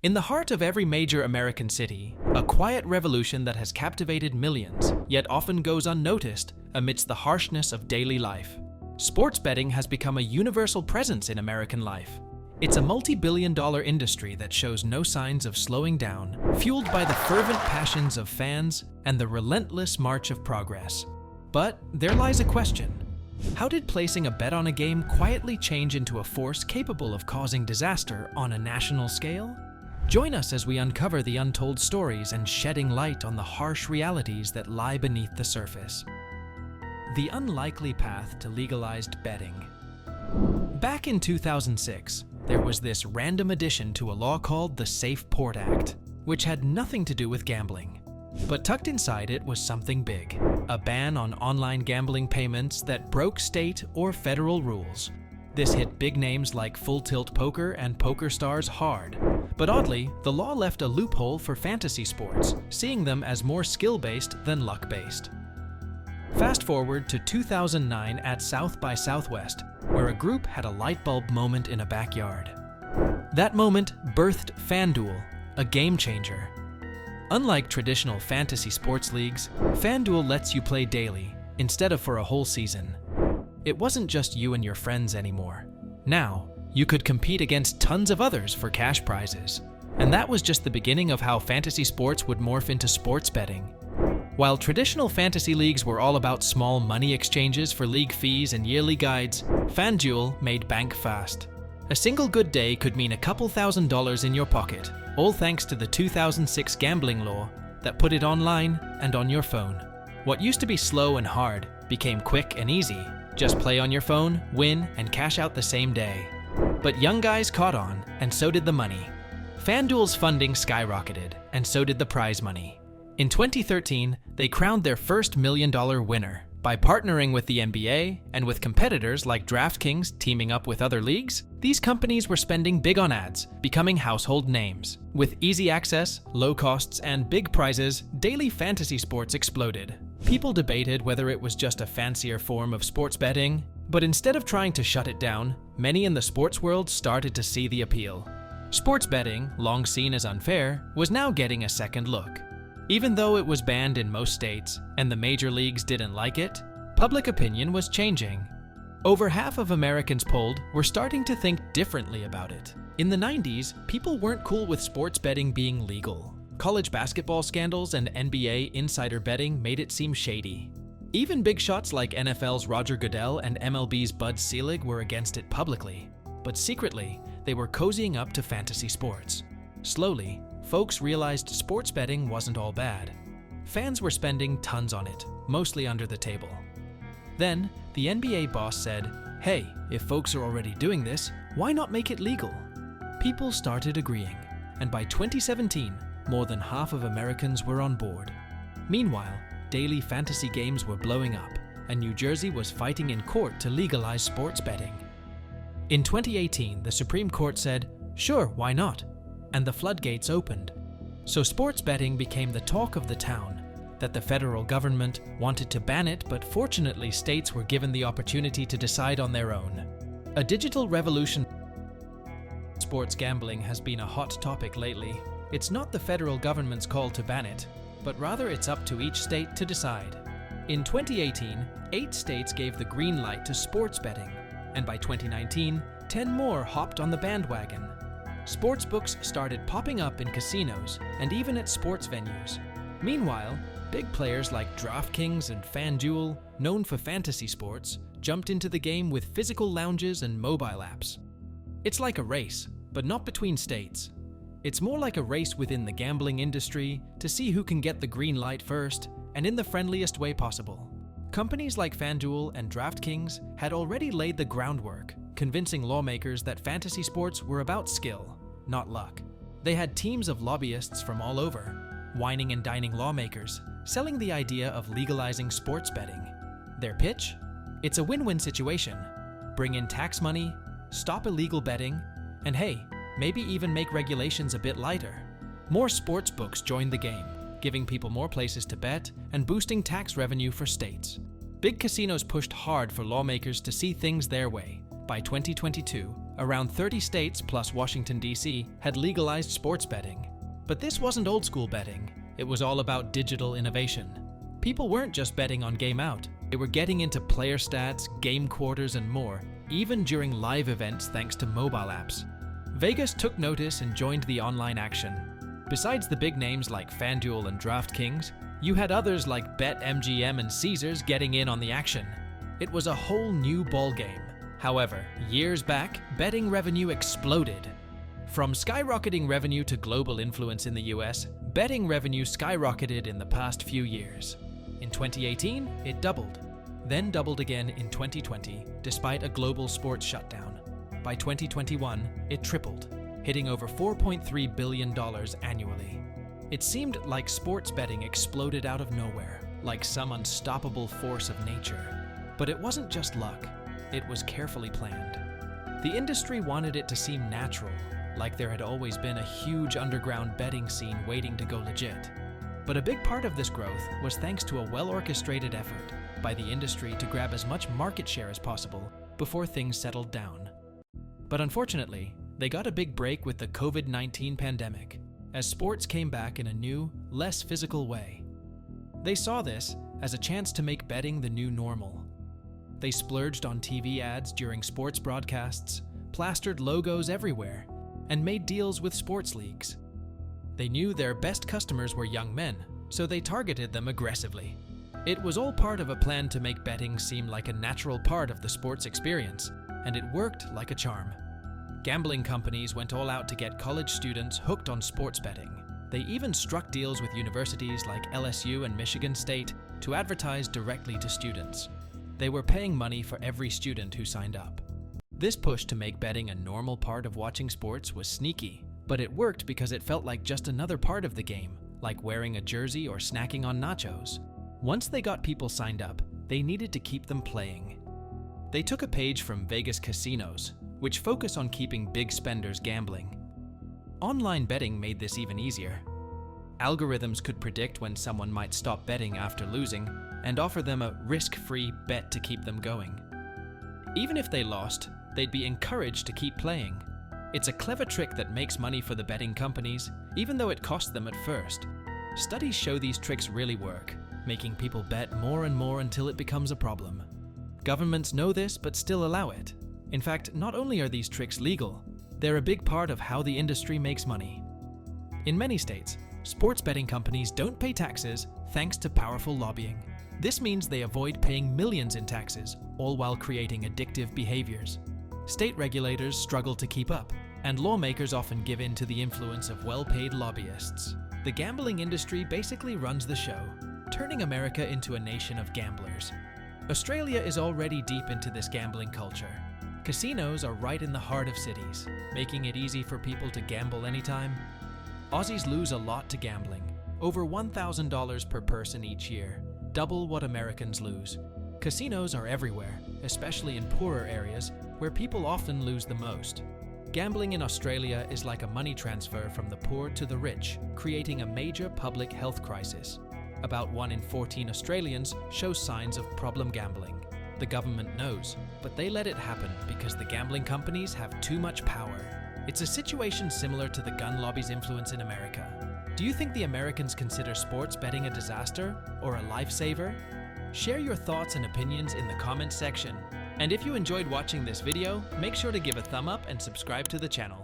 In the heart of every major American city, a quiet revolution that has captivated millions, yet often goes unnoticed amidst the harshness of daily life. Sports betting has become a universal presence in American life. It's a multi-billion-dollar industry that shows no signs of slowing down, fueled by the fervent passions of fans and the relentless march of progress. But there lies a question. How did placing a bet on a game quietly change into a force capable of causing disaster on a national scale? Join us as we uncover the untold stories and shedding light on the harsh realities that lie beneath the surface. The unlikely path to legalized betting. Back in 2006, there was this random addition to a law called the Safe Port Act, which had nothing to do with gambling. But tucked inside it was something big, a ban on online gambling payments that broke state or federal rules. This hit big names like Full Tilt Poker and PokerStars hard. But oddly, the law left a loophole for fantasy sports, seeing them as more skill-based than luck-based. Fast forward to 2009 at South by Southwest, where a group had a light bulb moment in a backyard. That moment birthed FanDuel, a game changer. Unlike traditional fantasy sports leagues, FanDuel lets you play daily, instead of for a whole season. It wasn't just you and your friends anymore. Now, you could compete against tons of others for cash prizes. And that was just the beginning of how fantasy sports would morph into sports betting. While traditional fantasy leagues were all about small money exchanges for league fees and yearly guides, FanDuel made bank fast. A single good day could mean a couple $1,000s in your pocket, all thanks to the 2006 gambling law that put it online and on your phone. What used to be slow and hard became quick and easy. Just play on your phone, win, and cash out the same day. But young guys caught on, and so did the money. FanDuel's funding skyrocketed, and so did the prize money. In 2013, they crowned their first $1 million winner by partnering with the NBA and with competitors like DraftKings teaming up with other leagues. These companies were spending big on ads, becoming household names. With easy access, low costs, and big prizes, daily fantasy sports exploded. People debated whether it was just a fancier form of sports betting, but instead of trying to shut it down, many in the sports world started to see the appeal. Sports betting, long seen as unfair, was now getting a second look. Even though it was banned in most states, and the major leagues didn't like it, public opinion was changing. Over half of Americans polled were starting to think differently about it. In the 90s, people weren't cool with sports betting being legal. College basketball scandals and NBA insider betting made it seem shady. Even big shots like NFL's Roger Goodell and MLB's Bud Selig were against it publicly. But secretly, they were cozying up to fantasy sports. Slowly, folks realized sports betting wasn't all bad. Fans were spending tons on it, mostly under the table. Then, the NBA boss said, "Hey, if folks are already doing this, why not make it legal?" People started agreeing, and by 2017, more than half of Americans were on board. Meanwhile, daily fantasy games were blowing up, and New Jersey was fighting in court to legalize sports betting. In 2018, the Supreme Court said, "Sure, why not?" And the floodgates opened. So sports betting became the talk of the town, that the federal government wanted to ban it, but fortunately states were given the opportunity to decide on their own. A digital revolution. Sports gambling has been a hot topic lately. It's not the federal government's call to ban it, but rather it's up to each state to decide. In 2018, 8 states gave the green light to sports betting, and by 2019, 10 more hopped on the bandwagon. Sportsbooks started popping up in casinos and even at sports venues. Meanwhile, big players like DraftKings and FanDuel, known for fantasy sports, jumped into the game with physical lounges and mobile apps. It's like a race, but not between states. It's more like a race within the gambling industry to see who can get the green light first, and in the friendliest way possible. Companies like FanDuel and DraftKings had already laid the groundwork, convincing lawmakers that fantasy sports were about skill, not luck. They had teams of lobbyists from all over, whining and dining lawmakers, selling the idea of legalizing sports betting. Their pitch? It's a win-win situation. Bring in tax money, stop illegal betting, and hey, maybe even make regulations a bit lighter. More sports books joined the game, giving people more places to bet and boosting tax revenue for states. Big casinos pushed hard for lawmakers to see things their way. By 2022, Around 30 states plus Washington, D.C. had legalized sports betting. But this wasn't old school betting. It was all about digital innovation. People weren't just betting on game out. They were getting into player stats, game quarters, and more, even during live events thanks to mobile apps. Vegas took notice and joined the online action. Besides the big names like FanDuel and DraftKings, you had others like BetMGM and Caesars getting in on the action. It was a whole new ballgame. However, years back, betting revenue exploded. From skyrocketing revenue to global influence in the US, betting revenue skyrocketed in the past few years. In 2018, it doubled, then doubled again in 2020, despite a global sports shutdown. By 2021, it tripled, hitting over $4.3 billion annually. It seemed like sports betting exploded out of nowhere, like some unstoppable force of nature. But it wasn't just luck, it was carefully planned. The industry wanted it to seem natural, like there had always been a huge underground betting scene waiting to go legit. But a big part of this growth was thanks to a well-orchestrated effort by the industry to grab as much market share as possible before things settled down. But unfortunately, they got a big break with the COVID-19 pandemic, as sports came back in a new, less physical way. They saw this as a chance to make betting the new normal. They splurged on TV ads during sports broadcasts, plastered logos everywhere, and made deals with sports leagues. They knew their best customers were young men, so they targeted them aggressively. It was all part of a plan to make betting seem like a natural part of the sports experience, and it worked like a charm. Gambling companies went all out to get college students hooked on sports betting. They even struck deals with universities like LSU and Michigan State to advertise directly to students. They were paying money for every student who signed up. This push to make betting a normal part of watching sports was sneaky, but it worked because it felt like just another part of the game, like wearing a jersey or snacking on nachos. Once they got people signed up, they needed to keep them playing. They took a page from Vegas casinos, which focus on keeping big spenders gambling. Online betting made this even easier. Algorithms could predict when someone might stop betting after losing and offer them a risk-free bet to keep them going. Even if they lost, they'd be encouraged to keep playing. It's a clever trick that makes money for the betting companies, even though it cost them at first. Studies show these tricks really work, making people bet more and more until it becomes a problem. Governments know this but still allow it. In fact, not only are these tricks legal, they're a big part of how the industry makes money. In many states, sports betting companies don't pay taxes thanks to powerful lobbying. This means they avoid paying millions in taxes, all while creating addictive behaviors. State regulators struggle to keep up, and lawmakers often give in to the influence of well-paid lobbyists. The gambling industry basically runs the show, turning America into a nation of gamblers. Australia is already deep into this gambling culture. Casinos are right in the heart of cities, making it easy for people to gamble anytime. Aussies lose a lot to gambling, over $1,000 per person each year, double what Americans lose. Casinos are everywhere, especially in poorer areas where people often lose the most. Gambling in Australia is like a money transfer from the poor to the rich, creating a major public health crisis. About 1 in 14 Australians show signs of problem gambling. The government knows, but they let it happen because the gambling companies have too much power. It's a situation similar to the gun lobby's influence in America. Do you think the Americans consider sports betting a disaster or a lifesaver? Share your thoughts and opinions in the comments section. And if you enjoyed watching this video, make sure to give a thumb up and subscribe to the channel.